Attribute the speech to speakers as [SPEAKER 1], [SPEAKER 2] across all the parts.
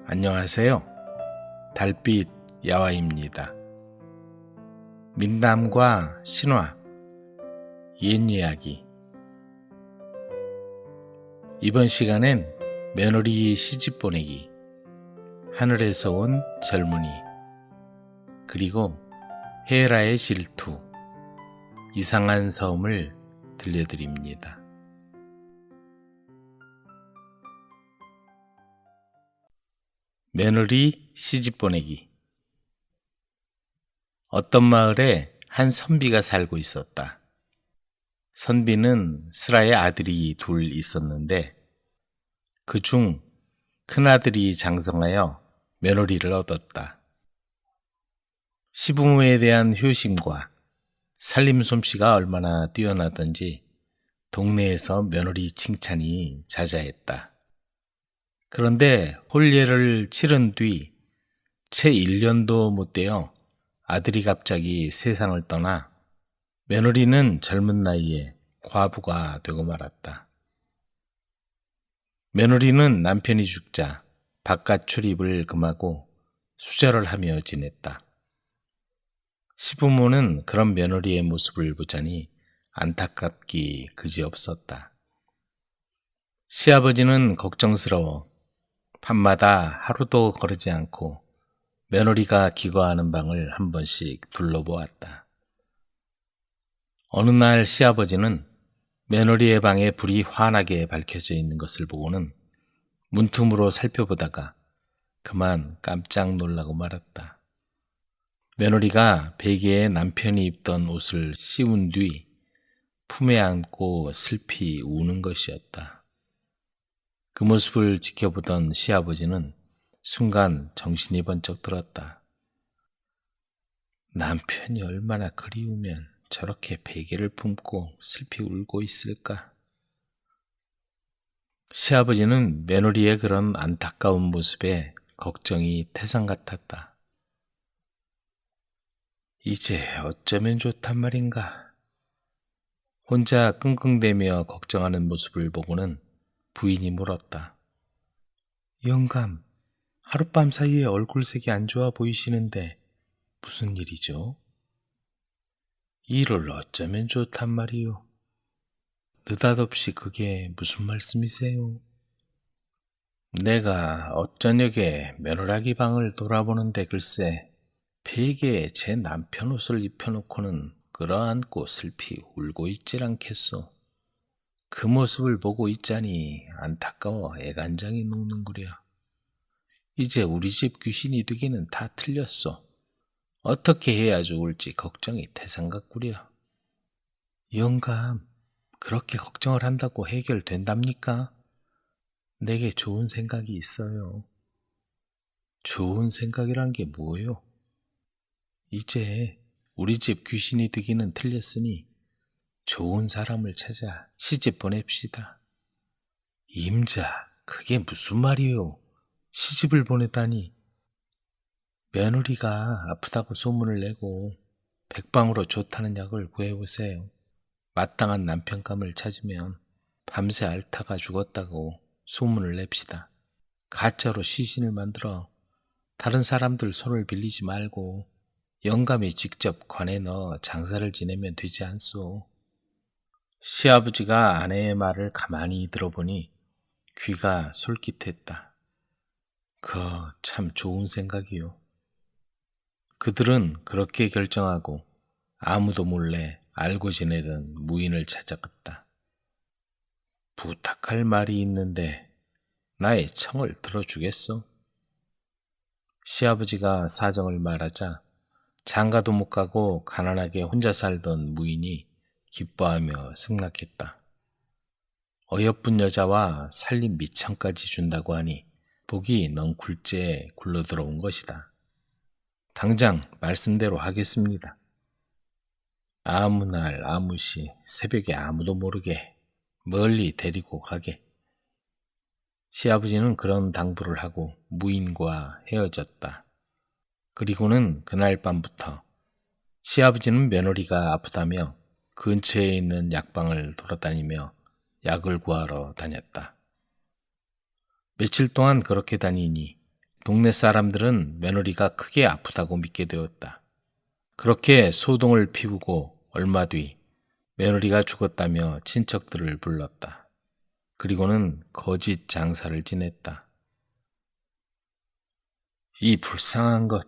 [SPEAKER 1] 안녕하세요. 달빛 야화입니다. 민담과 신화, 옛이야기. 이번 시간엔 며느리 시집 보내기, 하늘에서 온 젊은이, 그리고 헤라의 질투, 이상한 섬을 들려드립니다. 며느리 시집 보내기. 어떤 마을에 한 선비가 살고 있었다. 선비는 슬아의 아들이 둘 있었는데 그중 큰아들이 장성하여 며느리를 얻었다. 시부모에 대한 효심과 살림 솜씨가 얼마나 뛰어나던지 동네에서 며느리 칭찬이 자자했다. 그런데 혼례를 치른 뒤 채 1년도 못 되어 아들이 갑자기 세상을 떠나 며느리는 젊은 나이에 과부가 되고 말았다. 며느리는 남편이 죽자 바깥 출입을 금하고 수절을 하며 지냈다. 시부모는 그런 며느리의 모습을 보자니 안타깝기 그지없었다. 시아버지는 걱정스러워 밤마다 하루도 거르지 않고 며느리가 기거하는 방을 한 번씩 둘러보았다. 어느 날 시아버지는 며느리의 방에 불이 환하게 밝혀져 있는 것을 보고는 문틈으로 살펴보다가 그만 깜짝 놀라고 말았다. 며느리가 베개에 남편이 입던 옷을 씌운 뒤 품에 안고 슬피 우는 것이었다. 그 모습을 지켜보던 시아버지는 순간 정신이 번쩍 들었다. 남편이 얼마나 그리우면 저렇게 베개를 품고 슬피 울고 있을까? 시아버지는 며느리의 그런 안타까운 모습에 걱정이 태산 같았다. 이제 어쩌면 좋단 말인가? 혼자 끙끙대며 걱정하는 모습을 보고는 부인이 물었다. 영감, 하룻밤 사이에 얼굴색이 안 좋아 보이시는데 무슨 일이죠? 일을 어쩌면 좋단 말이요. 느닷없이 그게 무슨 말씀이세요? 내가 어쩌녁에 며느라기 방을 돌아보는데 글쎄 베개에 제 남편 옷을 입혀놓고는 끌어안고 슬피 울고 있질 않겠소. 그 모습을 보고 있자니 안타까워 애간장이 녹는구려. 이제 우리 집 귀신이 되기는 다 틀렸소. 어떻게 해야 좋을지 걱정이 태산 같구려. 영감, 그렇게 걱정을 한다고 해결된답니까? 내게 좋은 생각이 있어요. 좋은 생각이란 게 뭐요? 이제 우리 집 귀신이 되기는 틀렸으니 좋은 사람을 찾아 시집 보냅시다. 임자, 그게 무슨 말이요? 시집을 보내다니. 며느리가 아프다고 소문을 내고 백방으로 좋다는 약을 구해보세요. 마땅한 남편감을 찾으면 밤새 앓다가 죽었다고 소문을 냅시다. 가짜로 시신을 만들어 다른 사람들 손을 빌리지 말고 영감이 직접 관에 넣어 장사를 지내면 되지 않소. 시아버지가 아내의 말을 가만히 들어보니 귀가 솔깃했다. 참 좋은 생각이요. 그들은 그렇게 결정하고 아무도 몰래 알고 지내던 무인을 찾아갔다. 부탁할 말이 있는데 나의 청을 들어주겠소? 시아버지가 사정을 말하자 장가도 못 가고 가난하게 혼자 살던 무인이 기뻐하며 승낙했다. 어여쁜 여자와 살림 미천까지 준다고 하니 복이 넝굴째 굴러들어온 것이다. 당장 말씀대로 하겠습니다. 아무 날 아무 시 새벽에 아무도 모르게 멀리 데리고 가게. 시아버지는 그런 당부를 하고 무인과 헤어졌다. 그리고는 그날 밤부터 시아버지는 며느리가 아프다며 근처에 있는 약방을 돌아다니며 약을 구하러 다녔다. 며칠 동안 그렇게 다니니 동네 사람들은 며느리가 크게 아프다고 믿게 되었다. 그렇게 소동을 피우고 얼마 뒤 며느리가 죽었다며 친척들을 불렀다. 그리고는 거짓 장사를 지냈다. 이 불쌍한 것,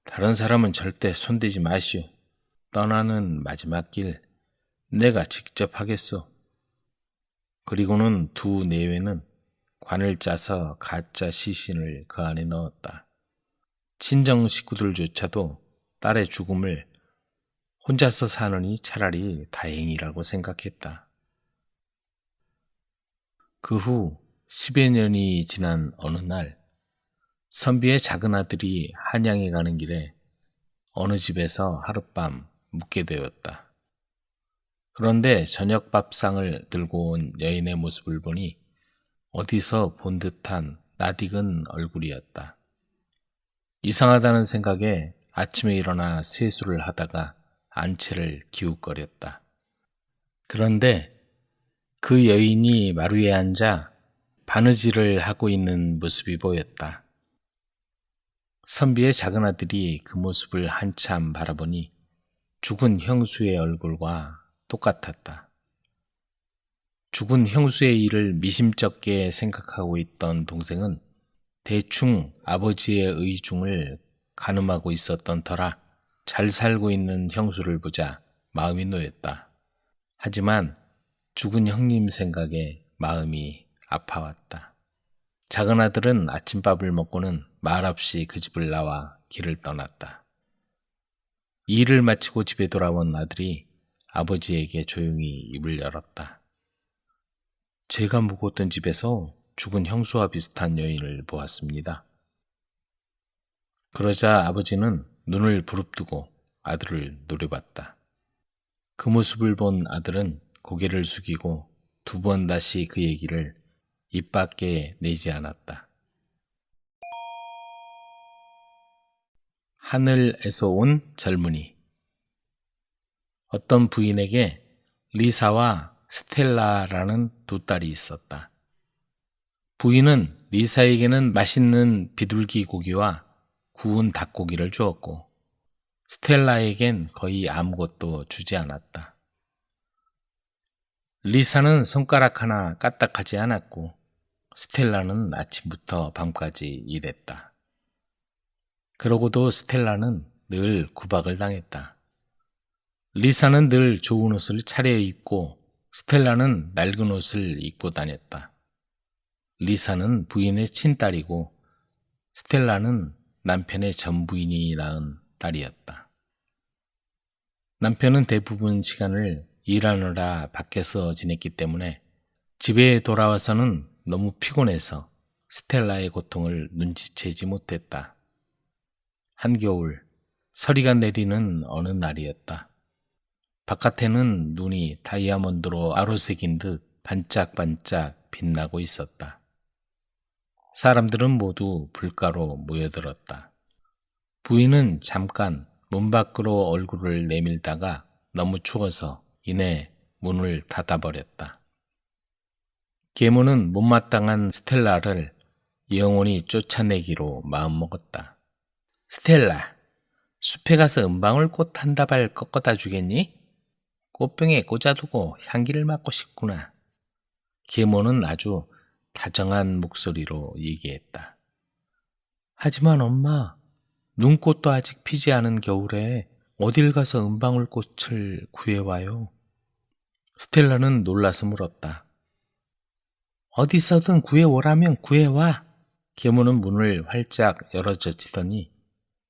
[SPEAKER 1] 다른 사람은 절대 손대지 마시오. 떠나는 마지막 길, 내가 직접 하겠소. 그리고는 두 내외는 관을 짜서 가짜 시신을 그 안에 넣었다. 친정 식구들조차도 딸의 죽음을 혼자서 사느니 차라리 다행이라고 생각했다. 그 후 10여 년이 지난 어느 날, 선비의 작은 아들이 한양에 가는 길에 어느 집에서 하룻밤 묵게 되었다. 그런데 저녁 밥상을 들고 온 여인의 모습을 보니 어디서 본 듯한 낯익은 얼굴이었다. 이상하다는 생각에 아침에 일어나 세수를 하다가 안채를 기웃거렸다. 그런데 그 여인이 마루에 앉아 바느질을 하고 있는 모습이 보였다. 선비의 작은 아들이 그 모습을 한참 바라보니 죽은 형수의 얼굴과 똑같았다. 죽은 형수의 일을 미심쩍게 생각하고 있던 동생은 대충 아버지의 의중을 가늠하고 있었던 터라 잘 살고 있는 형수를 보자 마음이 놓였다. 하지만 죽은 형님 생각에 마음이 아파왔다. 작은 아들은 아침밥을 먹고는 말없이 그 집을 나와 길을 떠났다. 일을 마치고 집에 돌아온 아들이 아버지에게 조용히 입을 열었다. 제가 묵었던 집에서 죽은 형수와 비슷한 여인을 보았습니다. 그러자 아버지는 눈을 부릅뜨고 아들을 노려봤다. 그 모습을 본 아들은 고개를 숙이고 두 번 다시 그 얘기를 입 밖에 내지 않았다. 하늘에서 온 젊은이. 어떤 부인에게 리사와 스텔라라는 두 딸이 있었다. 부인은 리사에게는 맛있는 비둘기 고기와 구운 닭고기를 주었고 스텔라에겐 거의 아무것도 주지 않았다. 리사는 손가락 하나 까딱하지 않았고 스텔라는 아침부터 밤까지 일했다. 그러고도 스텔라는 늘 구박을 당했다. 리사는 늘 좋은 옷을 차려입고 스텔라는 낡은 옷을 입고 다녔다. 리사는 부인의 친딸이고 스텔라는 남편의 전 부인이 낳은 딸이었다. 남편은 대부분 시간을 일하느라 밖에서 지냈기 때문에 집에 돌아와서는 너무 피곤해서 스텔라의 고통을 눈치채지 못했다. 한겨울 서리가 내리는 어느 날이었다. 바깥에는 눈이 다이아몬드로 아로새긴 듯 반짝반짝 빛나고 있었다. 사람들은 모두 불가로 모여들었다. 부인은 잠깐 문 밖으로 얼굴을 내밀다가 너무 추워서 이내 문을 닫아버렸다. 계모는 못마땅한 스텔라를 영원히 쫓아내기로 마음먹었다. 스텔라, 숲에 가서 은방울꽃 한 다발 꺾어다 주겠니? 꽃병에 꽂아두고 향기를 맡고 싶구나. 계모는 아주 다정한 목소리로 얘기했다. 하지만 엄마, 눈꽃도 아직 피지 않은 겨울에 어딜 가서 은방울꽃을 구해와요? 스텔라는 놀라서 물었다. 어디서든 구해오라면 구해와. 계모는 문을 활짝 열어젖히더니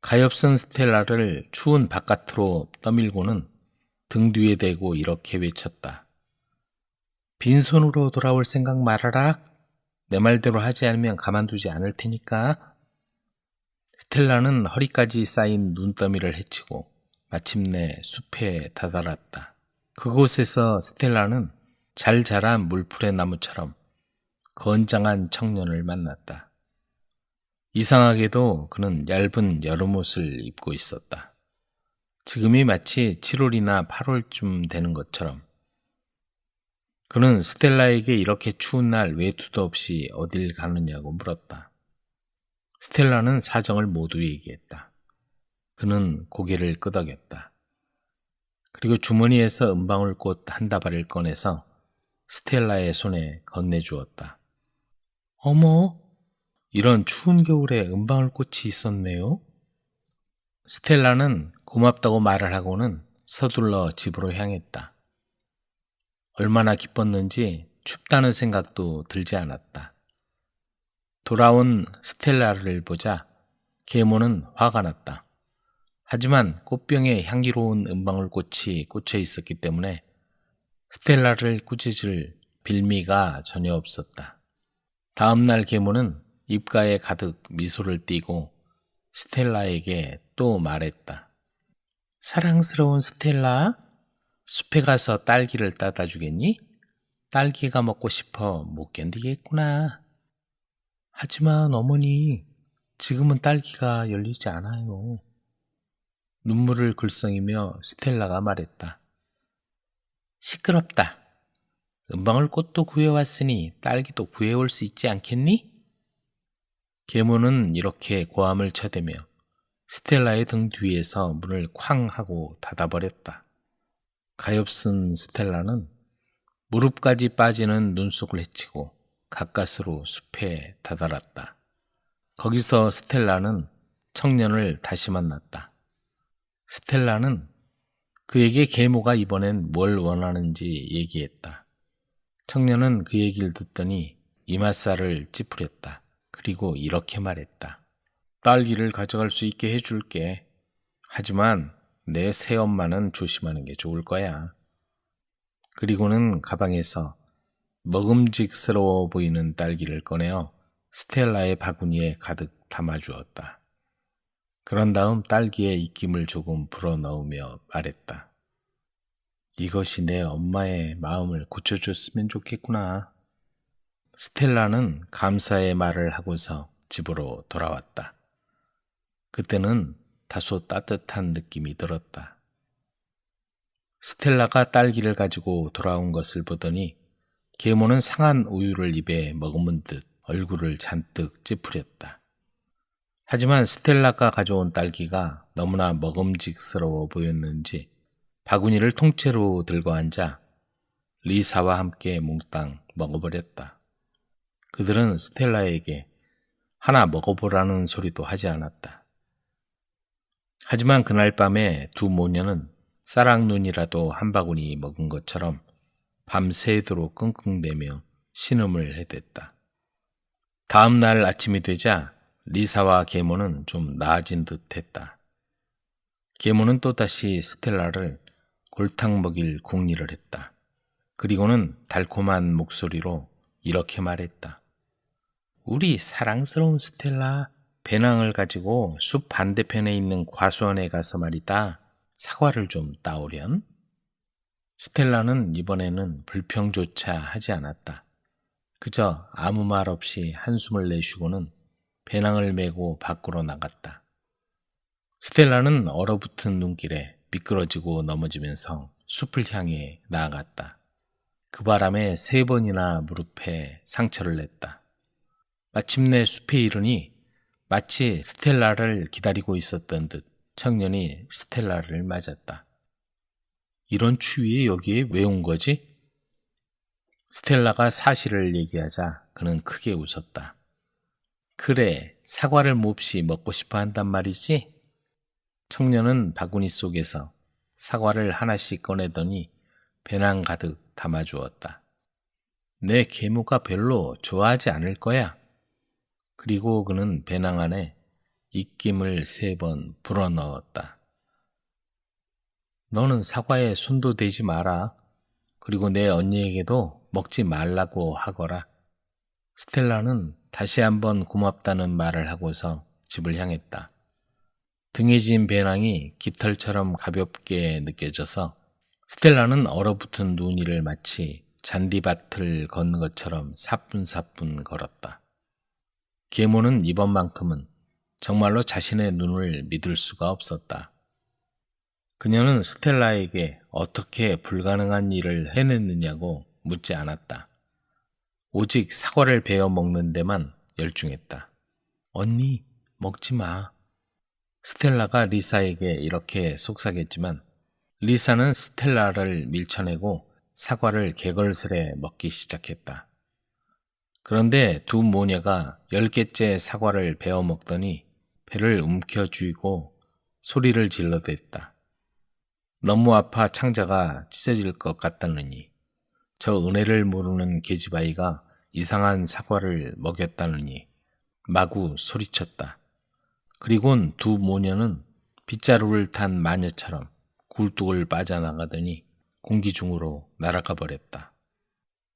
[SPEAKER 1] 가엾은 스텔라를 추운 바깥으로 떠밀고는 등 뒤에 대고 이렇게 외쳤다. 빈손으로 돌아올 생각 말아라. 내 말대로 하지 않으면 가만두지 않을 테니까. 스텔라는 허리까지 쌓인 눈더미를 헤치고 마침내 숲에 다다랐다. 그곳에서 스텔라는 잘 자란 물풀의 나무처럼 건장한 청년을 만났다. 이상하게도 그는 얇은 여름옷을 입고 있었다. 지금이 마치 7월이나 8월쯤 되는 것처럼. 그는 스텔라에게 이렇게 추운 날 외투도 없이 어딜 가느냐고 물었다. 스텔라는 사정을 모두 얘기했다. 그는 고개를 끄덕였다. 그리고 주머니에서 은방울꽃 한 다발을 꺼내서 스텔라의 손에 건네주었다. 어머, 이런 추운 겨울에 은방울꽃이 있었네요. 스텔라는 고맙다고 말을 하고는 서둘러 집으로 향했다. 얼마나 기뻤는지 춥다는 생각도 들지 않았다. 돌아온 스텔라를 보자 계모는 화가 났다. 하지만 꽃병에 향기로운 은방울꽃이 꽂혀 있었기 때문에 스텔라를 꾸짖을 빌미가 전혀 없었다. 다음날 계모는 입가에 가득 미소를 띠고 스텔라에게 또 말했다. 사랑스러운 스텔라, 숲에 가서 딸기를 따다 주겠니? 딸기가 먹고 싶어 못 견디겠구나. 하지만 어머니, 지금은 딸기가 열리지 않아요. 눈물을 글썽이며 스텔라가 말했다. 시끄럽다. 은방울꽃도 구해왔으니 딸기도 구해올 수 있지 않겠니? 계모는 이렇게 고함을 쳐대며 스텔라의 등 뒤에서 문을 쾅 하고 닫아버렸다. 가엾은 스텔라는 무릎까지 빠지는 눈속을 헤치고 가까스로 숲에 다다랐다. 거기서 스텔라는 청년을 다시 만났다. 스텔라는 그에게 계모가 이번엔 뭘 원하는지 얘기했다. 청년은 그 얘기를 듣더니 이맛살을 찌푸렸다. 그리고 이렇게 말했다. 딸기를 가져갈 수 있게 해줄게. 하지만 내 새엄마는 조심하는 게 좋을 거야. 그리고는 가방에서 먹음직스러워 보이는 딸기를 꺼내어 스텔라의 바구니에 가득 담아주었다. 그런 다음 딸기에 입김을 조금 불어넣으며 말했다. 이것이 내 엄마의 마음을 고쳐줬으면 좋겠구나. 스텔라는 감사의 말을 하고서 집으로 돌아왔다. 그때는 다소 따뜻한 느낌이 들었다. 스텔라가 딸기를 가지고 돌아온 것을 보더니 계모는 상한 우유를 입에 머금은 듯 얼굴을 잔뜩 찌푸렸다. 하지만 스텔라가 가져온 딸기가 너무나 먹음직스러워 보였는지 바구니를 통째로 들고 앉아 리사와 함께 몽땅 먹어버렸다. 그들은 스텔라에게 하나 먹어보라는 소리도 하지 않았다. 하지만 그날 밤에 두 모녀는 쌀락눈이라도 한 바구니 먹은 것처럼 밤새도록 끙끙대며 신음을 해댔다. 다음 날 아침이 되자 리사와 계모는 좀 나아진 듯 했다. 계모는 또다시 스텔라를 골탕 먹일 궁리를 했다. 그리고는 달콤한 목소리로 이렇게 말했다. 우리 사랑스러운 스텔라, 배낭을 가지고 숲 반대편에 있는 과수원에 가서 말이다. 사과를 좀 따오련? 스텔라는 이번에는 불평조차 하지 않았다. 그저 아무 말 없이 한숨을 내쉬고는 배낭을 메고 밖으로 나갔다. 스텔라는 얼어붙은 눈길에 미끄러지고 넘어지면서 숲을 향해 나아갔다. 그 바람에 3번이나 무릎에 상처를 냈다. 마침내 숲에 이르니 마치 스텔라를 기다리고 있었던 듯 청년이 스텔라를 맞았다. 이런 추위에 여기에 왜 온 거지? 스텔라가 사실을 얘기하자 그는 크게 웃었다. 그래, 사과를 몹시 먹고 싶어 한단 말이지? 청년은 바구니 속에서 사과를 하나씩 꺼내더니 배낭 가득 담아주었다. 내 계모가 별로 좋아하지 않을 거야. 그리고 그는 배낭 안에 입김을 3번 불어넣었다. 너는 사과에 손도 대지 마라. 그리고 내 언니에게도 먹지 말라고 하거라. 스텔라는 다시 한번 고맙다는 말을 하고서 집을 향했다. 등에 진 배낭이 깃털처럼 가볍게 느껴져서 스텔라는 얼어붙은 눈 위를 마치 잔디밭을 걷는 것처럼 사뿐사뿐 걸었다. 계모는 이번만큼은 정말로 자신의 눈을 믿을 수가 없었다. 그녀는 스텔라에게 어떻게 불가능한 일을 해냈느냐고 묻지 않았다. 오직 사과를 베어 먹는 데만 열중했다. 언니, 먹지 마. 스텔라가 리사에게 이렇게 속삭였지만 리사는 스텔라를 밀쳐내고 사과를 개걸스레 먹기 시작했다. 그런데 두 모녀가 10개째 사과를 베어 먹더니 배를 움켜쥐고 소리를 질러댔다. 너무 아파 창자가 찢어질 것 같다느니, 저 은혜를 모르는 계집아이가 이상한 사과를 먹였다느니 마구 소리쳤다. 그리곤 두 모녀는 빗자루를 탄 마녀처럼 굴뚝을 빠져나가더니 공기 중으로 날아가 버렸다.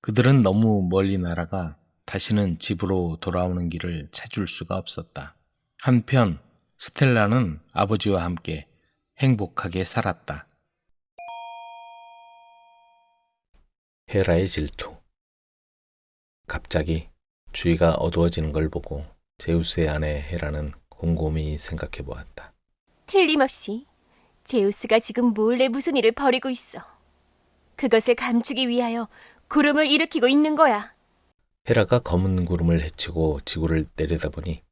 [SPEAKER 1] 그들은 너무 멀리 날아가 다시는 집으로 돌아오는 길을 찾을 수가 없었다. 한편 스텔라는 아버지와 함께 행복하게 살았다. 헤라의 질투. 갑자기 주위가 어두워지는 걸 보고 제우스의 아내 헤라는 곰곰이 생각해 보았다.
[SPEAKER 2] 틀림없이 제우스가 지금 몰래 무슨 일을 벌이고 있어. 그것을 감추기 위하여 구름을 일으키고 있는 거야.
[SPEAKER 1] 헤라가 검은 구름을 헤치고 지구를 내려다보니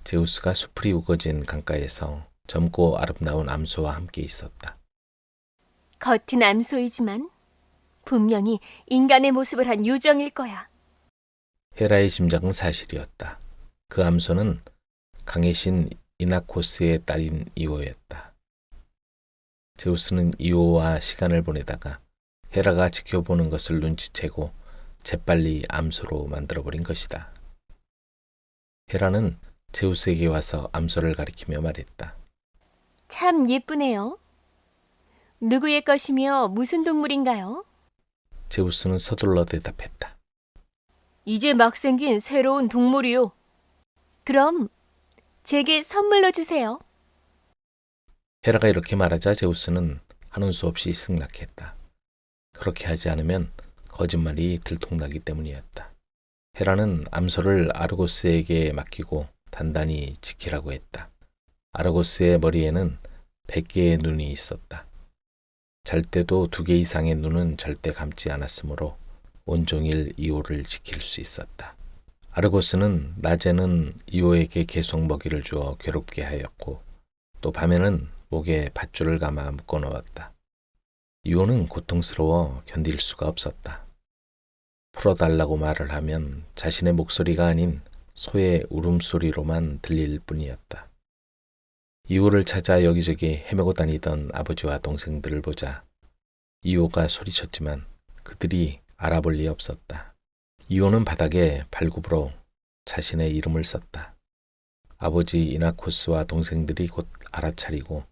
[SPEAKER 1] 제우스가 수풀이 우거진 강가에서 젊고 아름다운 암소와 함께 있었다.
[SPEAKER 2] 겉은 암소이지만 분명히 인간의 모습을 한 요정일 거야.
[SPEAKER 1] 헤라의 짐작은 사실이었다. 그 암소는 강의 신 이나코스의 딸인 이오였다. 제우스는 이오와 시간을 보내다가 헤라가 지켜보는 것을 눈치채고 재빨리 암소로 만들어버린 것이다. 헤라는 제우스에게 와서 암소를 가리키며 말했다.
[SPEAKER 2] 참 예쁘네요. 누구의 것이며 무슨 동물인가요?
[SPEAKER 1] 제우스는 서둘러 대답했다.
[SPEAKER 2] 이제 막 생긴 새로운 동물이요. 그럼 제게 선물로 주세요.
[SPEAKER 1] 헤라가 이렇게 말하자 제우스는 하는 수 없이 승낙했다. 그렇게 하지 않으면 거짓말이 들통나기 때문이었다. 헤라는 암소를 아르고스에게 맡기고 단단히 지키라고 했다. 아르고스의 머리에는 100개의 눈이 있었다. 잘 때도 2개 이상의 눈은 절대 감지 않았으므로 온종일 이오를 지킬 수 있었다. 아르고스는 낮에는 이오에게 계속 먹이를 주어 괴롭게 하였고 또 밤에는 목에 밧줄을 감아 묶어놓았다. 이오는 고통스러워 견딜 수가 없었다. 풀어달라고 말을 하면 자신의 목소리가 아닌 소의 울음소리로만 들릴 뿐이었다. 이오를 찾아 여기저기 헤매고 다니던 아버지와 동생들을 보자 이오가 소리쳤지만 그들이 알아볼 리 없었다. 이오는 바닥에 발굽으로 자신의 이름을 썼다. 아버지 이나코스와 동생들이 곧 알아차리고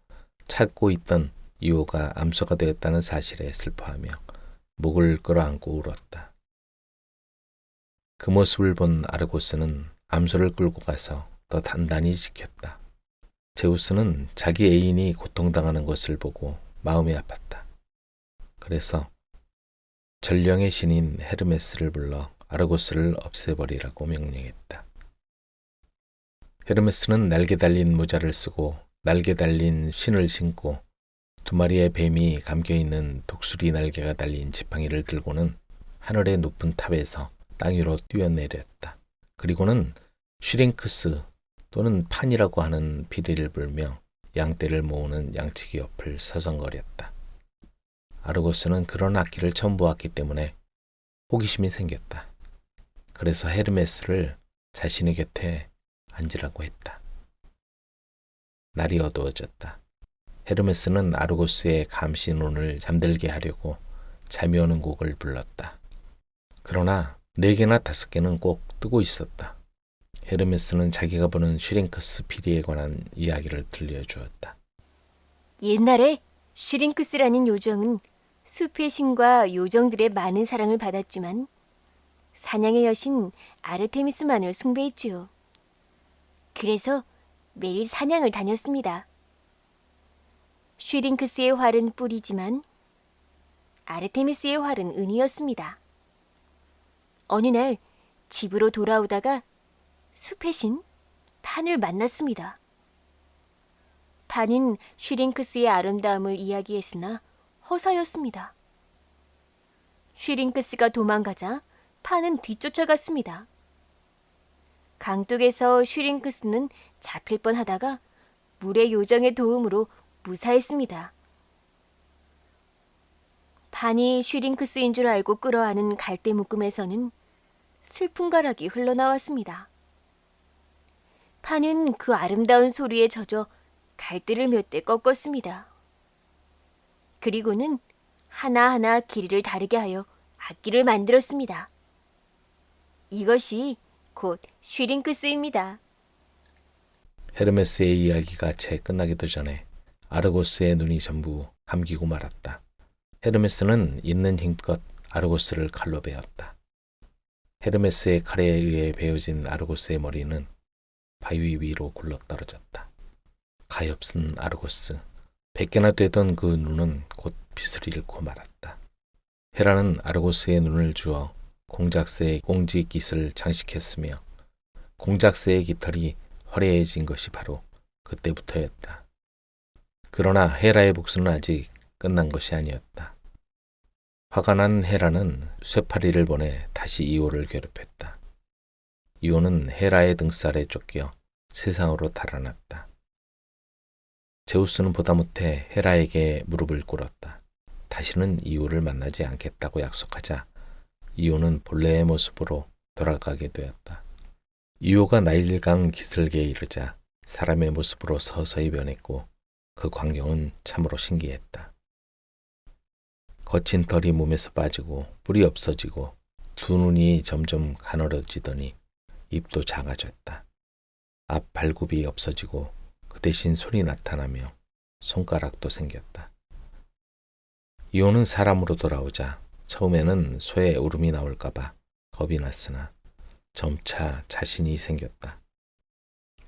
[SPEAKER 1] 찾고 있던 이오가 암소가 되었다는 사실에 슬퍼하며 목을 끌어안고 울었다. 그 모습을 본 아르고스는 암소를 끌고 가서 더 단단히 지켰다. 제우스는 자기 애인이 고통당하는 것을 보고 마음이 아팠다. 그래서 전령의 신인 헤르메스를 불러 아르고스를 없애버리라고 명령했다. 헤르메스는 날개 달린 모자를 쓰고 날개 달린 신을 신고 2마리의 뱀이 감겨있는 독수리 날개가 달린 지팡이를 들고는 하늘의 높은 탑에서 땅 위로 뛰어내렸다. 그리고는 슈링크스 또는 판이라고 하는 비리를 불며 양떼를 모으는 양치기 옆을 서성거렸다. 아르고스는 그런 악기를 처음 보았기 때문에 호기심이 생겼다. 그래서 헤르메스를 자신의 곁에 앉으라고 했다. 날이 어두워졌다. 헤르메스는 아르고스의 감시 눈을 잠들게 하려고 잠이 오는 곡을 불렀다. 그러나 4개나 5개는 꼭 뜨고 있었다. 헤르메스는 자기가 보는 슈링크스 피리에 관한 이야기를 들려주었다.
[SPEAKER 2] 옛날에 슈링크스라는 요정은 숲의 신과 요정들의 많은 사랑을 받았지만 사냥의 여신 아르테미스만을 숭배했지요. 그래서 매일 사냥을 다녔습니다. 슈링크스의 활은 뿔이지만 아르테미스의 활은 은이었습니다. 어느 날 집으로 돌아오다가 숲의 신 판을 만났습니다. 판은 슈링크스의 아름다움을 이야기했으나 허사였습니다. 슈링크스가 도망가자 판은 뒤쫓아갔습니다. 강둑에서 슈링크스는 잡힐 뻔하다가 물의 요정의 도움으로 무사했습니다. 판이 슈링크스인 줄 알고 끌어안은 갈대 묶음에서는 슬픈 가락이 흘러나왔습니다. 판은 그 아름다운 소리에 젖어 갈대를 몇 대 꺾었습니다. 그리고는 하나하나 길이를 다르게 하여 악기를 만들었습니다. 이것이 곧 슈링크스입니다.
[SPEAKER 1] 헤르메스의 이야기가 채 끝나기도 전에 아르고스의 눈이 전부 감기고 말았다. 헤르메스는 있는 힘껏 아르고스를 칼로 베었다. 헤르메스의 칼에 의해 베어진 아르고스의 머리는 바위 위로 굴러떨어졌다. 가엾은 아르고스. 100개나 되던 그 눈은 곧 빛을 잃고 말았다. 헤라는 아르고스의 눈을 주어 공작새의 공지깃을 장식했으며 공작새의 깃털이 화려해진 것이 바로 그때부터였다. 그러나 헤라의 복수는 아직 끝난 것이 아니었다. 화가 난 헤라는 쇠파리를 보내 다시 이오를 괴롭혔다. 이오는 헤라의 등살에 쫓겨 세상으로 달아났다. 제우스는 보다 못해 헤라에게 무릎을 꿇었다. 다시는 이오를 만나지 않겠다고 약속하자 이오는 본래의 모습으로 돌아가게 되었다. 이오가 나일강 기슭에 이르자 사람의 모습으로 서서히 변했고 그 광경은 참으로 신기했다. 거친 털이 몸에서 빠지고 뿔이 없어지고 두 눈이 점점 가늘어지더니 입도 작아졌다. 앞 발굽이 없어지고 그 대신 손이 나타나며 손가락도 생겼다. 이오는 사람으로 돌아오자 처음에는 소의 울음이 나올까봐 겁이 났으나 점차 자신이 생겼다.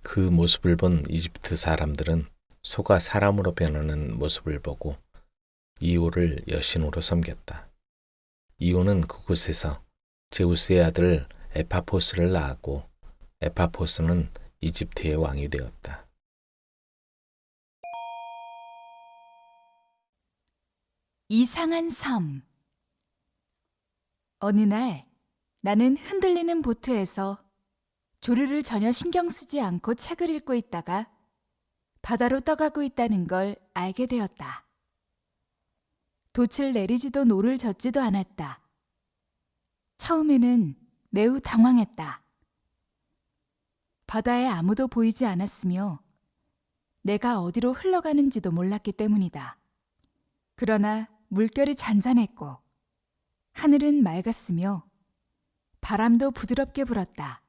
[SPEAKER 1] 그 모습을 본 이집트 사람들은 소가 사람으로 변하는 모습을 보고 이오를 여신으로 섬겼다. 이오는 그곳에서 제우스의 아들 에파포스를 낳았고 에파포스는 이집트의 왕이 되었다.
[SPEAKER 3] 이상한 섬. 어느 날 나는 흔들리는 보트에서 조류를 전혀 신경 쓰지 않고 책을 읽고 있다가 바다로 떠가고 있다는 걸 알게 되었다. 돛을 내리지도 노를 젓지도 않았다. 처음에는 매우 당황했다. 바다에 아무도 보이지 않았으며 내가 어디로 흘러가는지도 몰랐기 때문이다. 그러나 물결이 잔잔했고 하늘은 맑았으며 바람도 부드럽게 불었다.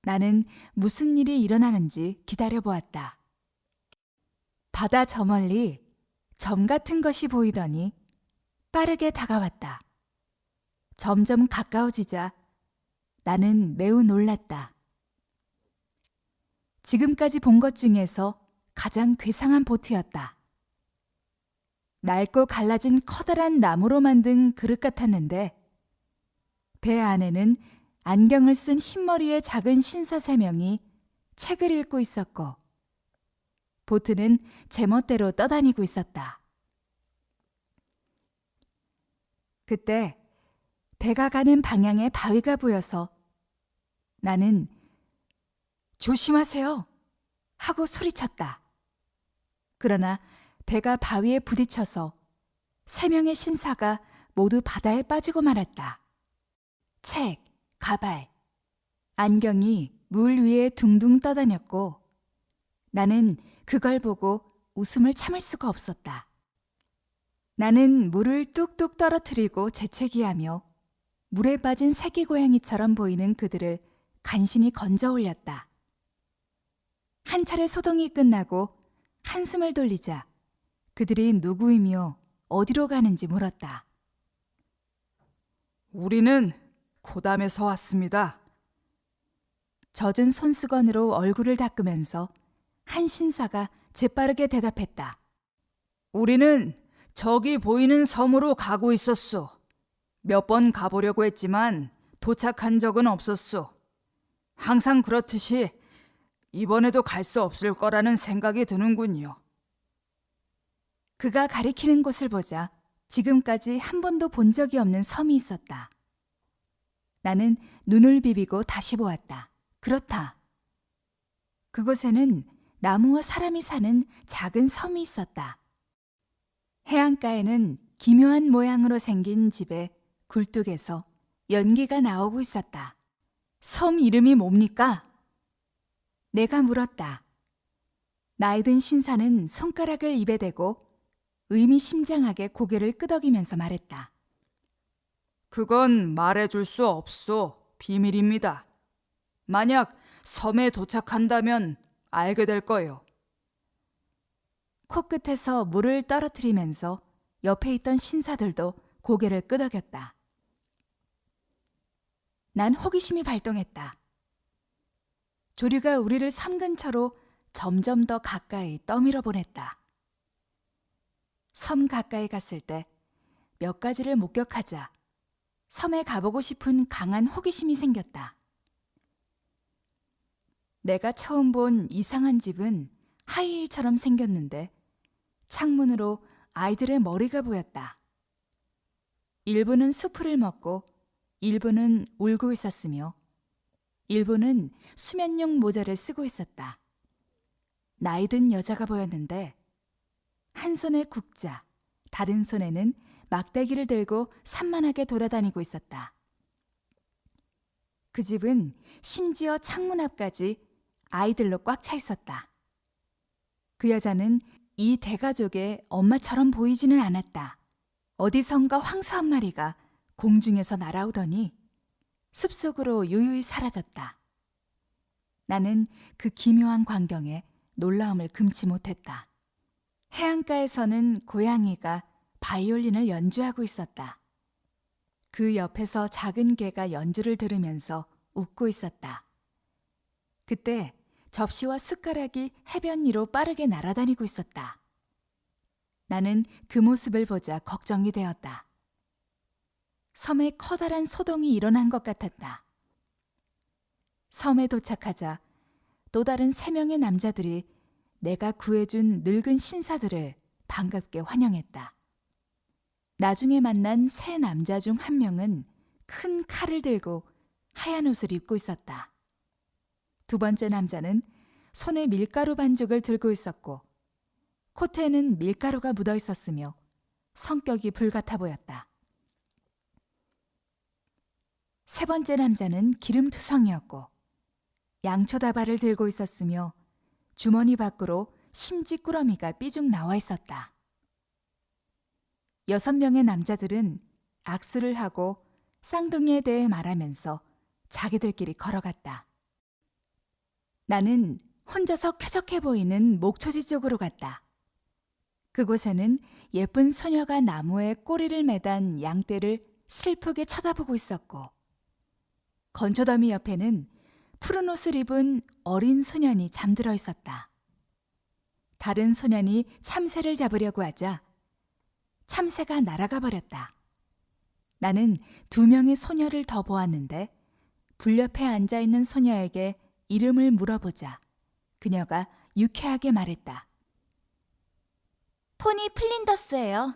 [SPEAKER 3] 나는 무슨 일이 일어나는지 기다려보았다. 바다 저 멀리 점 같은 것이 보이더니 빠르게 다가왔다. 점점 가까워지자 나는 매우 놀랐다. 지금까지 본 것 중에서 가장 괴상한 보트였다. 낡고 갈라진 커다란 나무로 만든 그릇 같았는데 배 안에는 안경을 쓴 흰머리의 작은 신사 3명이 책을 읽고 있었고 보트는 제멋대로 떠다니고 있었다. 그때 배가 가는 방향에 바위가 보여서 나는 조심하세요 하고 소리쳤다. 그러나 배가 바위에 부딪혀서 3명의 신사가 모두 바다에 빠지고 말았다. 책, 가발, 안경이 물 위에 둥둥 떠다녔고 나는 그걸 보고 웃음을 참을 수가 없었다. 나는 물을 뚝뚝 떨어뜨리고 재채기하며 물에 빠진 새끼 고양이처럼 보이는 그들을 간신히 건져 올렸다. 한 차례 소동이 끝나고 한숨을 돌리자 그들이 누구이며 어디로 가는지 물었다.
[SPEAKER 4] 우리는 고담에서 왔습니다.
[SPEAKER 3] 젖은 손수건으로 얼굴을 닦으면서 한 신사가 재빠르게 대답했다.
[SPEAKER 4] 우리는 저기 보이는 섬으로 가고 있었소. 몇 번 가보려고 했지만 도착한 적은 없었소. 항상 그렇듯이 이번에도 갈 수 없을 거라는 생각이 드는군요.
[SPEAKER 3] 그가 가리키는 곳을 보자 지금까지 한 번도 본 적이 없는 섬이 있었다. 나는 눈을 비비고 다시 보았다. 그렇다. 그곳에는 나무와 사람이 사는 작은 섬이 있었다. 해안가에는 기묘한 모양으로 생긴 집의 굴뚝에서 연기가 나오고 있었다. 섬 이름이 뭡니까? 내가 물었다. 나이든 신사는 손가락을 입에 대고 의미심장하게 고개를 끄덕이면서 말했다.
[SPEAKER 4] 그건 말해줄 수 없소. 비밀입니다. 만약 섬에 도착한다면 알게 될 거요.
[SPEAKER 3] 코끝에서 물을 떨어뜨리면서 옆에 있던 신사들도 고개를 끄덕였다. 난 호기심이 발동했다. 조류가 우리를 섬 근처로 점점 더 가까이 떠밀어 보냈다. 섬 가까이 갔을 때 몇 가지를 목격하자 섬에 가보고 싶은 강한 호기심이 생겼다. 내가 처음 본 이상한 집은 하이힐처럼 생겼는데 창문으로 아이들의 머리가 보였다. 일부는 수프를 먹고 일부는 울고 있었으며 일부는 수면용 모자를 쓰고 있었다. 나이든 여자가 보였는데 한 손에 국자, 다른 손에는 막대기를 들고 산만하게 돌아다니고 있었다. 그 집은 심지어 창문 앞까지 아이들로 꽉 차 있었다. 그 여자는 이 대가족의 엄마처럼 보이지는 않았다. 어디선가 황소 한 마리가 공중에서 날아오더니 숲속으로 유유히 사라졌다. 나는 그 기묘한 광경에 놀라움을 금치 못했다. 해안가에서는 고양이가 바이올린을 연주하고 있었다. 그 옆에서 작은 개가 연주를 들으면서 웃고 있었다. 그때 접시와 숟가락이 해변 위로 빠르게 날아다니고 있었다. 나는 그 모습을 보자 걱정이 되었다. 섬에 커다란 소동이 일어난 것 같았다. 섬에 도착하자 또 다른 3명의 남자들이 내가 구해준 늙은 신사들을 반갑게 환영했다. 나중에 만난 3 남자 중 1명은 큰 칼을 들고 하얀 옷을 입고 있었다. 2번째 남자는 손에 밀가루 반죽을 들고 있었고 코트에는 밀가루가 묻어 있었으며 성격이 불같아 보였다. 3번째 남자는 기름투성이었고 양초다발을 들고 있었으며 주머니 밖으로 심지꾸러미가 삐죽 나와 있었다. 6명의 남자들은 악수를 하고 쌍둥이에 대해 말하면서 자기들끼리 걸어갔다. 나는 혼자서 쾌적해 보이는 목초지 쪽으로 갔다. 그곳에는 예쁜 소녀가 나무에 꼬리를 매단 양떼를 슬프게 쳐다보고 있었고 건초더미 옆에는 푸른 옷을 입은 어린 소년이 잠들어 있었다. 다른 소년이 참새를 잡으려고 하자 참새가 날아가 버렸다. 나는 2명의 소녀를 더 보았는데 불 옆에 앉아있는 소녀에게 이름을 물어보자 그녀가 유쾌하게 말했다.
[SPEAKER 2] 포니 플린더스예요.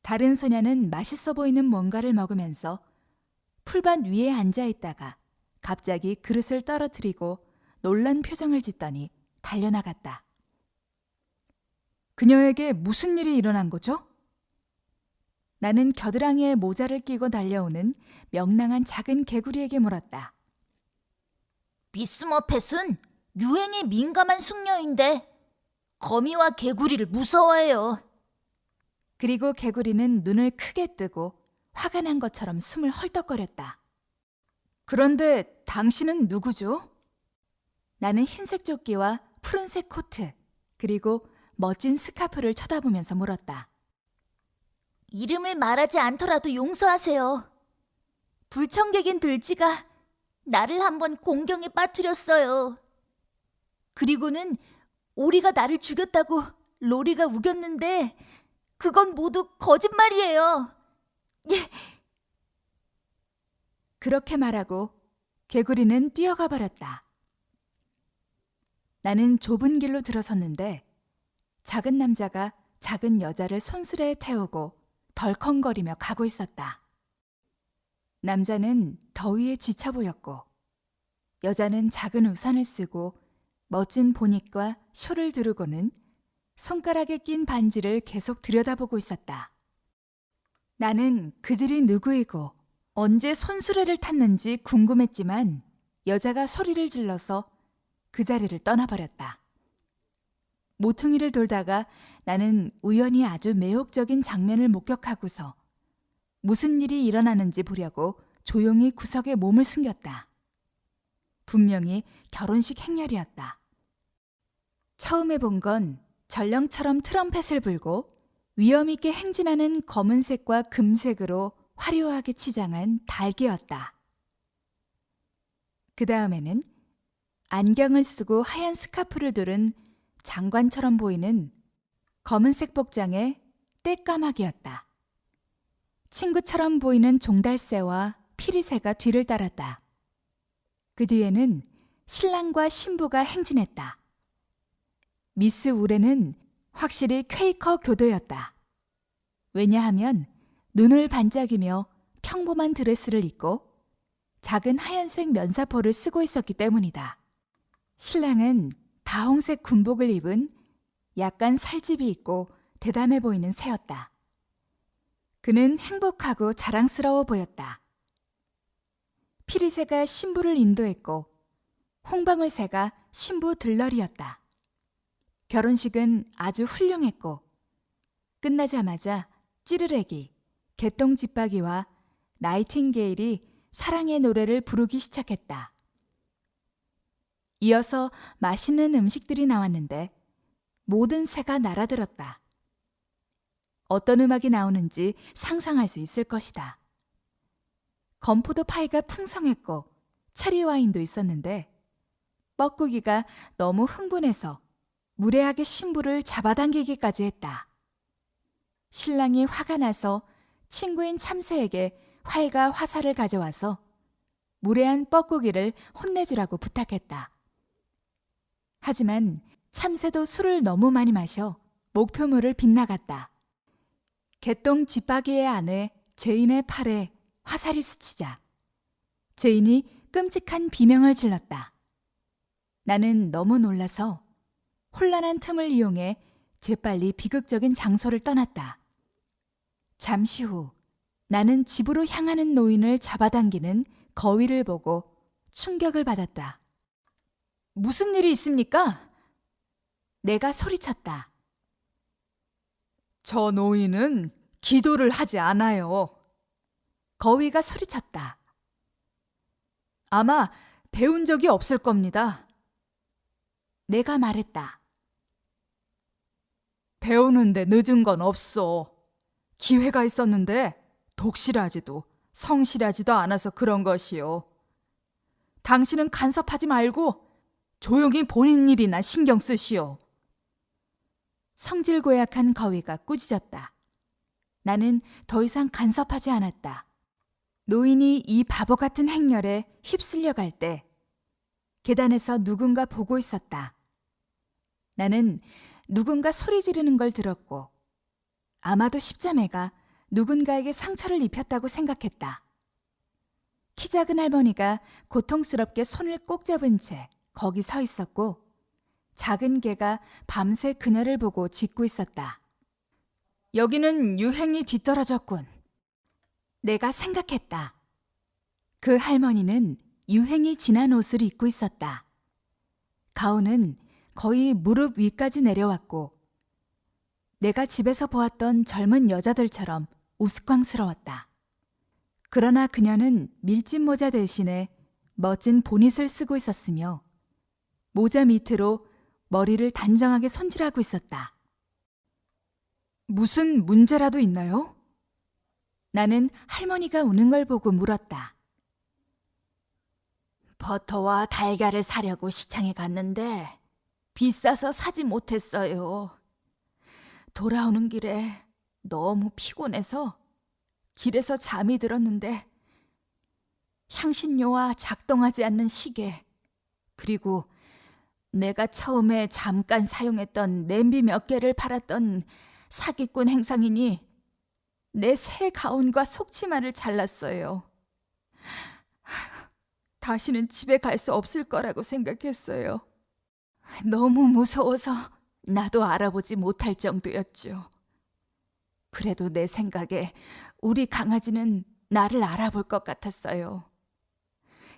[SPEAKER 3] 다른 소녀는 맛있어 보이는 뭔가를 먹으면서 풀밭 위에 앉아있다가 갑자기 그릇을 떨어뜨리고 놀란 표정을 짓더니 달려나갔다. 그녀에게 무슨 일이 일어난 거죠? 나는 겨드랑이에 모자를 끼고 달려오는 명랑한 작은 개구리에게 물었다.
[SPEAKER 5] 비스머펫은 유행에 민감한 숙녀인데 거미와 개구리를 무서워해요.
[SPEAKER 3] 그리고 개구리는 눈을 크게 뜨고 화가 난 것처럼 숨을 헐떡거렸다. 그런데 당신은 누구죠? 나는 흰색 조끼와 푸른색 코트, 그리고 멋진 스카프를 쳐다보면서 물었다.
[SPEAKER 5] 이름을 말하지 않더라도 용서하세요. 불청객인 들쥐가 나를 한번 공경에 빠뜨렸어요. 그리고는 오리가 나를 죽였다고 로리가 우겼는데 그건 모두 거짓말이에요.
[SPEAKER 3] 그렇게 말하고 개구리는 뛰어가 버렸다. 나는 좁은 길로 들어섰는데 작은 남자가 작은 여자를 손수레에 태우고 덜컹거리며 가고 있었다. 남자는 더위에 지쳐 보였고 여자는 작은 우산을 쓰고 멋진 보닛과 쇼를 두르고는 손가락에 낀 반지를 계속 들여다보고 있었다. 나는 그들이 누구이고 언제 손수레를 탔는지 궁금했지만 여자가 소리를 질러서 그 자리를 떠나버렸다. 모퉁이를 돌다가 나는 우연히 아주 매혹적인 장면을 목격하고서 무슨 일이 일어나는지 보려고 조용히 구석에 몸을 숨겼다. 분명히 결혼식 행렬이었다. 처음에 본 건 전령처럼 트럼펫을 불고 위험 있게 행진하는 검은색과 금색으로 화려하게 치장한 닭이었다. 그 다음에는 안경을 쓰고 하얀 스카프를 두른 장관처럼 보이는 검은색 복장의 떼까마귀였다. 친구처럼 보이는 종달새와 피리새가 뒤를 따랐다. 그 뒤에는 신랑과 신부가 행진했다. 미스 우레는 확실히 퀘이커 교도였다. 왜냐하면 눈을 반짝이며 평범한 드레스를 입고 작은 하얀색 면사포를 쓰고 있었기 때문이다. 신랑은 다홍색 군복을 입은 약간 살집이 있고 대담해 보이는 새였다. 그는 행복하고 자랑스러워 보였다. 피리새가 신부를 인도했고 홍방울새가 신부 들러리였다. 결혼식은 아주 훌륭했고 끝나자마자 찌르레기, 개똥집박이와 나이팅게일이 사랑의 노래를 부르기 시작했다. 이어서 맛있는 음식들이 나왔는데 모든 새가 날아들었다. 어떤 음악이 나오는지 상상할 수 있을 것이다. 건포도 파이가 풍성했고 체리 와인도 있었는데 뻐꾸기가 너무 흥분해서 무례하게 신부를 잡아당기기까지 했다. 신랑이 화가 나서 친구인 참새에게 활과 화살을 가져와서 무례한 뻐꾸기를 혼내주라고 부탁했다. 하지만 참새도 술을 너무 많이 마셔 목표물을 빗나갔다. 개똥 집박이의 아내 제인의 팔에 화살이 스치자 제인이 끔찍한 비명을 질렀다. 나는 너무 놀라서 혼란한 틈을 이용해 재빨리 비극적인 장소를 떠났다. 잠시 후 나는 집으로 향하는 노인을 잡아당기는 거위를 보고 충격을 받았다. 무슨 일이 있습니까? 내가 소리쳤다.
[SPEAKER 4] 저 노인은 기도를 하지 않아요.
[SPEAKER 3] 거위가 소리쳤다.
[SPEAKER 4] 아마 배운 적이 없을 겁니다.
[SPEAKER 3] 내가 말했다.
[SPEAKER 4] 배우는데 늦은 건 없어. 기회가 있었는데 독실하지도 성실하지도 않아서 그런 것이요. 당신은 간섭하지 말고 조용히 본인 일이나 신경 쓰시오.
[SPEAKER 3] 성질 고약한 거위가 꾸짖었다. 나는 더 이상 간섭하지 않았다. 노인이 이 바보 같은 행렬에 휩쓸려 갈 때 계단에서 누군가 보고 있었다. 나는 누군가 소리 지르는 걸 들었고 아마도 십자매가 누군가에게 상처를 입혔다고 생각했다. 키 작은 할머니가 고통스럽게 손을 꼭 잡은 채 거기 서 있었고 작은 개가 밤새 그녀를 보고 짖고 있었다.
[SPEAKER 4] 여기는 유행이 뒤떨어졌군.
[SPEAKER 3] 내가 생각했다. 그 할머니는 유행이 지난 옷을 입고 있었다. 가운은 거의 무릎 위까지 내려왔고 내가 집에서 보았던 젊은 여자들처럼 우스꽝스러웠다. 그러나 그녀는 밀짚 모자 대신에 멋진 보닛을 쓰고 있었으며 모자 밑으로 머리를 단정하게 손질하고 있었다.
[SPEAKER 4] 무슨 문제라도 있나요?
[SPEAKER 3] 나는 할머니가 우는 걸 보고 물었다.
[SPEAKER 5] 버터와 달걀을 사려고 시장에 갔는데 비싸서 사지 못했어요. 돌아오는 길에 너무 피곤해서 길에서 잠이 들었는데 향신료와 작동하지 않는 시계 그리고 내가 처음에 잠깐 사용했던 냄비 몇 개를 팔았던 사기꾼 행상인이 내 새 가운과 속치마를 잘랐어요.
[SPEAKER 3] 다시는 집에 갈 수 없을 거라고 생각했어요.
[SPEAKER 5] 너무 무서워서 나도 알아보지 못할 정도였죠. 그래도 내 생각에 우리 강아지는 나를 알아볼 것 같았어요.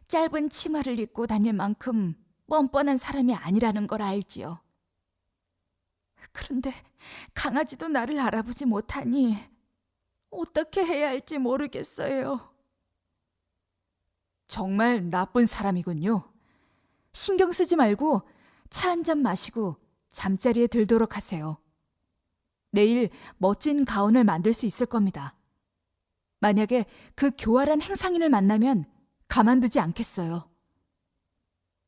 [SPEAKER 5] 짧은 치마를 입고 다닐 만큼 뻔뻔한 사람이 아니라는 걸 알지요. 그런데 강아지도 나를 알아보지 못하니 어떻게 해야 할지 모르겠어요. 정말 나쁜 사람이군요. 신경 쓰지 말고 차 한 잔 마시고 잠자리에 들도록 하세요. 내일 멋진 가운을 만들 수 있을 겁니다. 만약에 그 교활한 행상인을 만나면 가만두지 않겠어요.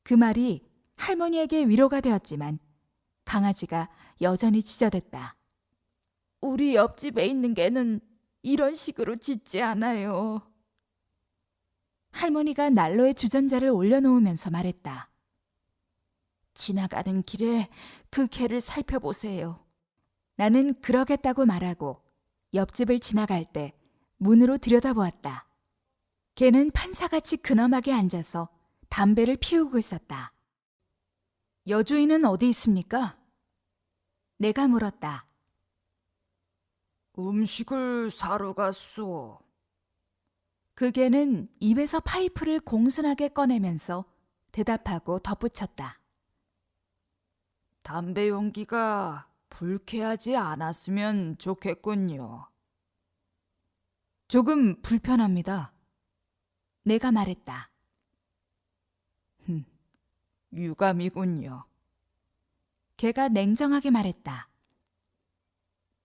[SPEAKER 5] 그 말이 할머니에게 위로가 되었지만 강아지가 여전히 지저댔다. 우리 옆집에 있는 개는 이런 식으로 짖지 않아요. 할머니가 난로에 주전자를 올려놓으면서 말했다. 지나가는 길에 그 개를 살펴보세요. 나는 그러겠다고 말하고 옆집을 지나갈 때 문으로 들여다보았다. 개는 판사같이 근엄하게 앉아서 담배를 피우고 있었다. 여주인은 어디 있습니까? 내가 물었다.
[SPEAKER 4] 음식을 사러 갔소.
[SPEAKER 3] 그 개는 입에서 파이프를 공손하게 꺼내면서 대답하고 덧붙였다.
[SPEAKER 4] 담배 용기가 불쾌하지 않았으면 좋겠군요.
[SPEAKER 3] 조금 불편합니다.
[SPEAKER 5] 내가 말했다.
[SPEAKER 4] 유감이군요.
[SPEAKER 3] 개가 냉정하게 말했다.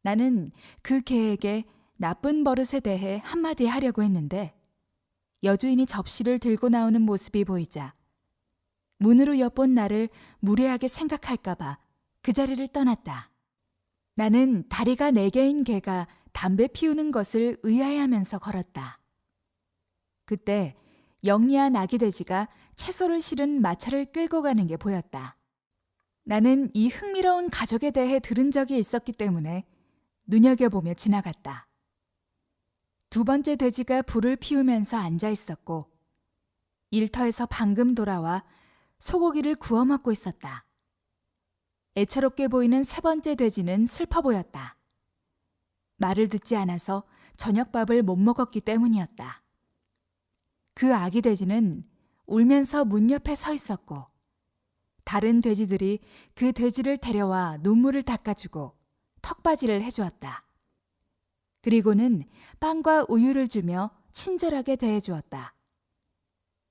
[SPEAKER 3] 나는 그 개에게 나쁜 버릇에 대해 한마디 하려고 했는데 여주인이 접시를 들고 나오는 모습이 보이자 문으로 엿본 나를 무례하게 생각할까봐 그 자리를 떠났다. 나는 다리가 4개인 개가 담배 피우는 것을 의아해하면서 걸었다. 그때 영리한 아기 돼지가 채소를 실은 마차를 끌고 가는 게 보였다. 나는 이 흥미로운 가족에 대해 들은 적이 있었기 때문에 눈여겨보며 지나갔다. 2번째 돼지가 불을 피우면서 앉아 있었고 일터에서 방금 돌아와 소고기를 구워 먹고 있었다. 애처롭게 보이는 3번째 돼지는 슬퍼 보였다. 말을 듣지 않아서 저녁밥을 못 먹었기 때문이었다. 그 아기 돼지는 울면서 문 옆에 서 있었고 다른 돼지들이 그 돼지를 데려와 눈물을 닦아주고 턱받이를 해주었다. 그리고는 빵과 우유를 주며 친절하게 대해주었다.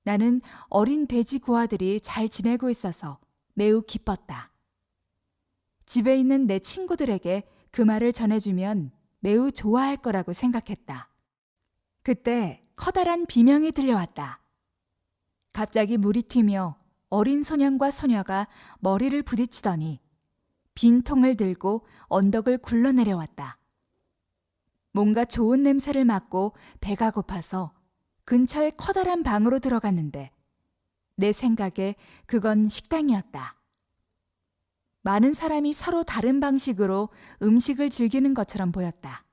[SPEAKER 3] 나는 어린 돼지 고아들이 잘 지내고 있어서 매우 기뻤다. 집에 있는 내 친구들에게 그 말을 전해주면 매우 좋아할 거라고 생각했다. 그때 커다란 비명이 들려왔다. 갑자기 물이 튀며 어린 소년과 소녀가 머리를 부딪히더니 빈 통을 들고 언덕을 굴러내려왔다. 뭔가 좋은 냄새를 맡고 배가 고파서 근처의 커다란 방으로 들어갔는데 내 생각에 그건 식당이었다. 많은 사람이 서로 다른 방식으로 음식을 즐기는 것처럼 보였다.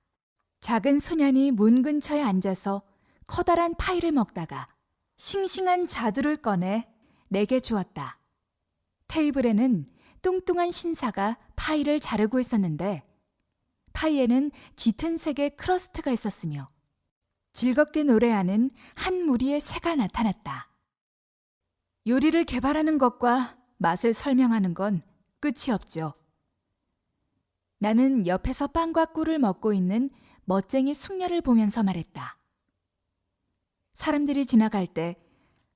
[SPEAKER 3] 작은 소년이 문 근처에 앉아서 커다란 파이를 먹다가 싱싱한 자두를 꺼내 내게 주었다. 테이블에는 뚱뚱한 신사가 파이를 자르고 있었는데 파이에는 짙은 색의 크러스트가 있었으며 즐겁게 노래하는 한 무리의 새가 나타났다. 요리를 개발하는 것과 맛을 설명하는 건 끝이 없죠. 나는 옆에서 빵과 꿀을 먹고 있는 멋쟁이 숙녀를 보면서 말했다. 사람들이 지나갈 때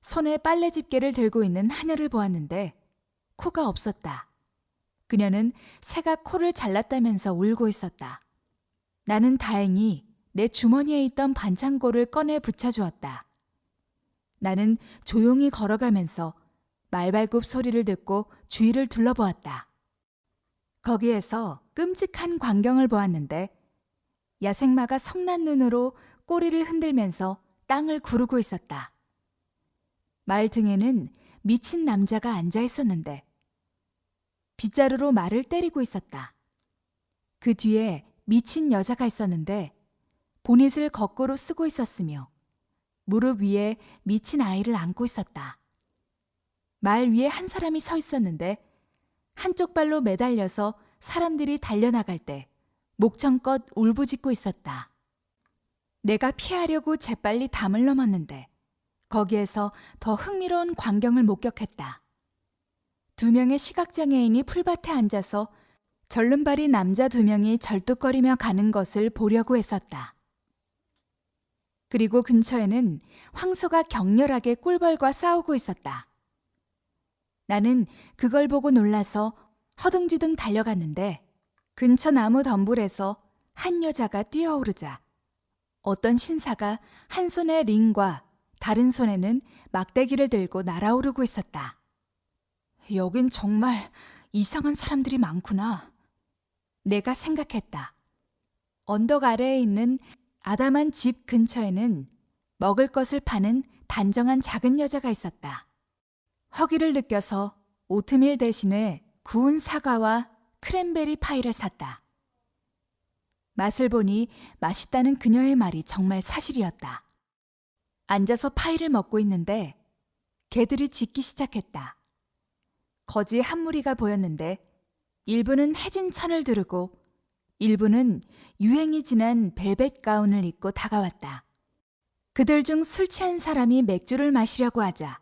[SPEAKER 3] 손에 빨래 집게를 들고 있는 하녀를 보았는데 코가 없었다. 그녀는 새가 코를 잘랐다면서 울고 있었다. 나는 다행히 내 주머니에 있던 반창고를 꺼내 붙여주었다. 나는 조용히 걸어가면서 말발굽 소리를 듣고 주위를 둘러보았다. 거기에서 끔찍한 광경을 보았는데 야생마가 성난 눈으로 꼬리를 흔들면서 땅을 구르고 있었다. 말 등에는 미친 남자가 앉아 있었는데 빗자루로 말을 때리고 있었다. 그 뒤에 미친 여자가 있었는데 보닛을 거꾸로 쓰고 있었으며 무릎 위에 미친 아이를 안고 있었다. 말 위에 한 사람이 서 있었는데 한쪽 발로 매달려서 사람들이 달려나갈 때 목청껏 울부짖고 있었다. 내가 피하려고 재빨리 담을 넘었는데 거기에서 더 흥미로운 광경을 목격했다. 2명의 시각장애인이 풀밭에 앉아서 절름발이 남자 2명이 절뚝거리며 가는 것을 보려고 했었다. 그리고 근처에는 황소가 격렬하게 꿀벌과 싸우고 있었다. 나는 그걸 보고 놀라서 허둥지둥 달려갔는데 근처 나무 덤불에서 한 여자가 뛰어오르자 어떤 신사가 한 손에 링과 다른 손에는 막대기를 들고 날아오르고 있었다. 여긴 정말 이상한 사람들이 많구나. 내가 생각했다. 언덕 아래에 있는 아담한 집 근처에는 먹을 것을 파는 단정한 작은 여자가 있었다. 허기를 느껴서 오트밀 대신에 구운 사과와 크랜베리 파이를 샀다. 맛을 보니 맛있다는 그녀의 말이 정말 사실이었다. 앉아서 파이를 먹고 있는데 개들이 짖기 시작했다. 거지 한 무리가 보였는데 일부는 해진 천을 두르고 일부는 유행이 지난 벨벳 가운을 입고 다가왔다. 그들 중 술 취한 사람이 맥주를 마시려고 하자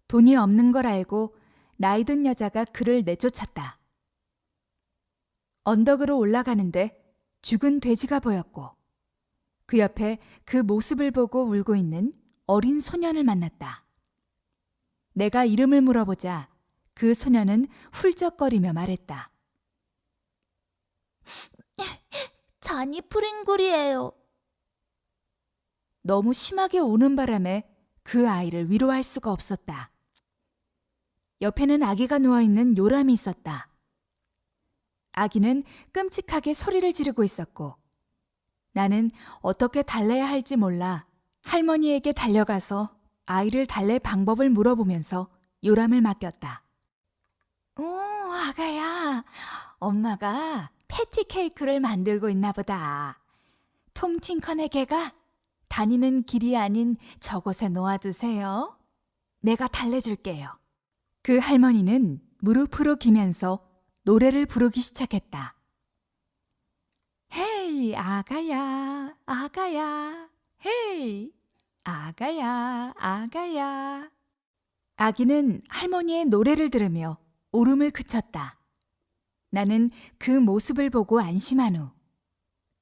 [SPEAKER 3] 돈이 없는 걸 알고 나이 든 여자가 그를 내쫓았다. 언덕으로 올라가는데 죽은 돼지가 보였고 그 옆에 그 모습을 보고 울고 있는 어린 소년을 만났다. 내가 이름을 물어보자 그 소년은 훌쩍거리며 말했다.
[SPEAKER 2] 잔이 프링글이에요.
[SPEAKER 3] 너무 심하게 우는 바람에 그 아이를 위로할 수가 없었다. 옆에는 아기가 누워있는 요람이 있었다. 아기는 끔찍하게 소리를 지르고 있었고 나는 어떻게 달래야 할지 몰라 할머니에게 달려가서 아이를 달랠 방법을 물어보면서 요람을 맡겼다. 아가야, 엄마가 패티 케이크를 만들고 있나 보다. 톰 팅컨의 개가 다니는 길이 아닌 저곳에 놓아두세요. 내가 달래줄게요. 그 할머니는 무릎으로 기면서 노래를 부르기 시작했다. 헤이 아가야 아가야 헤이 아가야 아가야. 아기는 할머니의 노래를 들으며 울음을 그쳤다. 나는 그 모습을 보고 안심한 후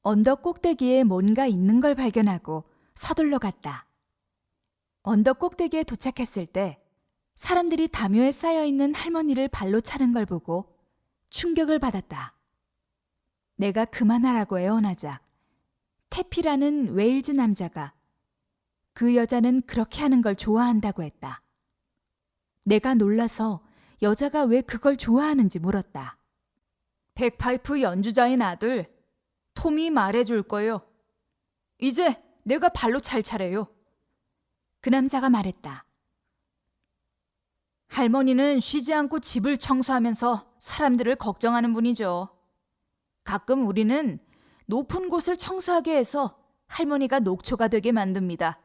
[SPEAKER 3] 언덕 꼭대기에 뭔가 있는 걸 발견하고 서둘러 갔다. 언덕 꼭대기에 도착했을 때 사람들이 담요에 쌓여있는 할머니를 발로 차는 걸 보고 충격을 받았다. 내가 그만하라고 애원하자 태피라는 웨일즈 남자가 그 여자는 그렇게 하는 걸 좋아한다고 했다. 내가 놀라서 여자가 왜 그걸 좋아하는지 물었다.
[SPEAKER 4] 백파이프 연주자인 아들 톰이 말해줄 거요. 이제 내가 발로 찰 차례요.
[SPEAKER 3] 그 남자가 말했다.
[SPEAKER 4] 할머니는 쉬지 않고 집을 청소하면서 사람들을 걱정하는 분이죠. 가끔 우리는 높은 곳을 청소하게 해서 할머니가 녹초가 되게 만듭니다.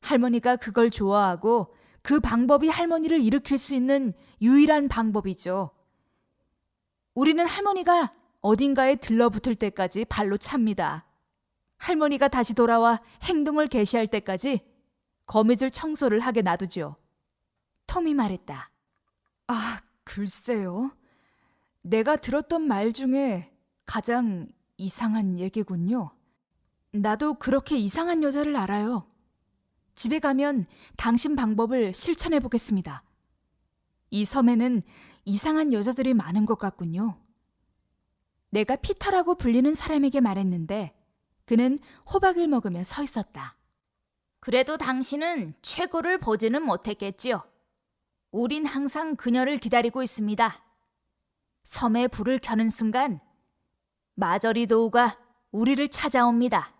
[SPEAKER 4] 할머니가 그걸 좋아하고 그 방법이 할머니를 일으킬 수 있는 유일한 방법이죠. 우리는 할머니가 어딘가에 들러붙을 때까지 발로 찹니다. 할머니가 다시 돌아와 행동을 개시할 때까지 거미줄 청소를 하게 놔두죠.
[SPEAKER 3] 톰이 말했다.
[SPEAKER 4] 글쎄요. 내가 들었던 말 중에 가장 이상한 얘기군요.
[SPEAKER 3] 나도 그렇게 이상한 여자를 알아요. 집에 가면 당신 방법을 실천해 보겠습니다. 이 섬에는 이상한 여자들이 많은 것 같군요. 내가 피터라고 불리는 사람에게 말했는데 그는 호박을 먹으며 서 있었다.
[SPEAKER 2] 그래도 당신은 최고를 보지는 못했겠지요. 우린 항상 그녀를 기다리고 있습니다. 섬에 불을 켜는 순간 마저리 도우가 우리를 찾아옵니다.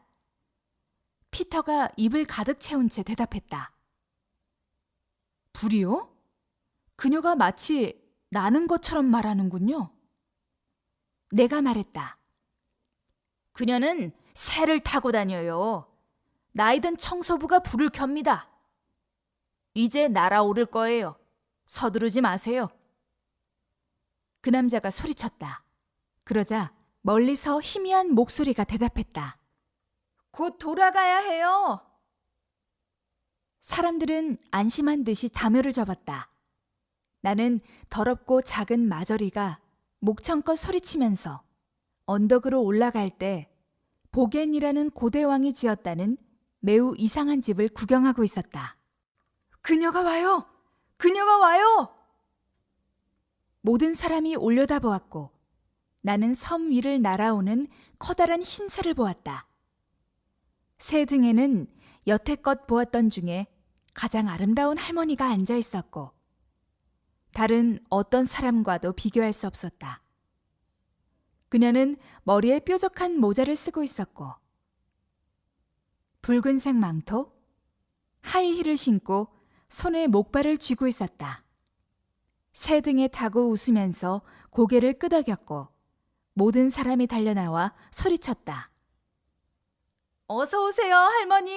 [SPEAKER 3] 피터가 입을 가득 채운 채 대답했다. 불이요? 그녀가 마치 나는 것처럼 말하는군요. 내가 말했다.
[SPEAKER 2] 그녀는 새를 타고 다녀요.
[SPEAKER 5] 나이든 청소부가 불을 켭니다. 이제 날아오를 거예요. 서두르지 마세요.
[SPEAKER 3] 그 남자가 소리쳤다. 그러자 멀리서 희미한 목소리가 대답했다.
[SPEAKER 5] 곧 돌아가야 해요.
[SPEAKER 3] 사람들은 안심한 듯이 다묘를 접었다. 나는 더럽고 작은 마저리가 목청껏 소리치면서 언덕으로 올라갈 때 보겐이라는 고대왕이 지었다는 매우 이상한 집을 구경하고 있었다.
[SPEAKER 5] 그녀가 와요. 그녀가 와요.
[SPEAKER 3] 모든 사람이 올려다보았고 나는 섬 위를 날아오는 커다란 흰새를 보았다. 새 등에는 여태껏 보았던 중에 가장 아름다운 할머니가 앉아 있었고 다른 어떤 사람과도 비교할 수 없었다. 그녀는 머리에 뾰족한 모자를 쓰고 있었고 붉은색 망토, 하이힐을 신고 손에 목발을 쥐고 있었다. 새 등에 타고 웃으면서 고개를 끄덕였고 모든 사람이 달려나와 소리쳤다.
[SPEAKER 5] 어서 오세요, 할머니.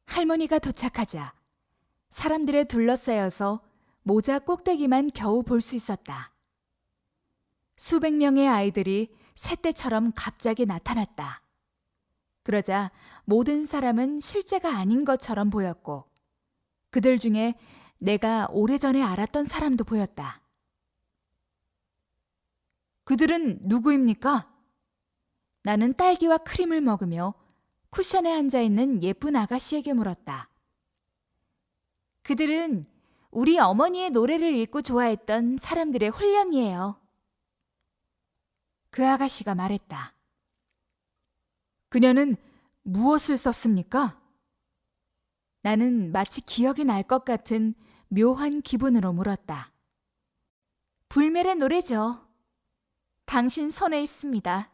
[SPEAKER 3] 할머니가 도착하자 사람들에 둘러싸여서 모자 꼭대기만 겨우 볼 수 있었다. 수백 명의 아이들이 새떼처럼 갑자기 나타났다. 그러자 모든 사람은 실제가 아닌 것처럼 보였고 그들 중에 내가 오래전에 알았던 사람도 보였다.
[SPEAKER 5] 그들은 누구입니까?
[SPEAKER 3] 나는 딸기와 크림을 먹으며 쿠션에 앉아있는 예쁜 아가씨에게 물었다.
[SPEAKER 2] 그들은 우리 어머니의 노래를 읽고 좋아했던 사람들의 홀령이에요.
[SPEAKER 3] 그 아가씨가 말했다.
[SPEAKER 5] 그녀는 무엇을 썼습니까?
[SPEAKER 3] 나는 마치 기억이 날 것 같은 묘한 기분으로 물었다.
[SPEAKER 2] 불멜의 노래죠. 당신 손에 있습니다.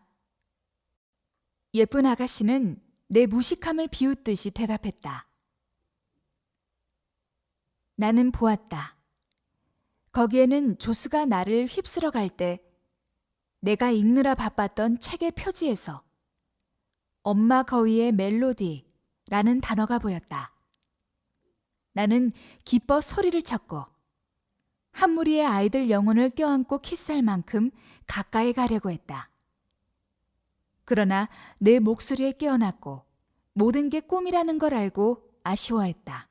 [SPEAKER 3] 예쁜 아가씨는 내 무식함을 비웃듯이 대답했다. 나는 보았다. 거기에는 조수가 나를 휩쓸어 갈 때 내가 읽느라 바빴던 책의 표지에서 엄마 거위의 멜로디라는 단어가 보였다. 나는 기뻐 소리를 쳤고 한 무리의 아이들 영혼을 껴안고 키스할 만큼 가까이 가려고 했다. 그러나 내 목소리에 깨어났고 모든 게 꿈이라는 걸 알고 아쉬워했다.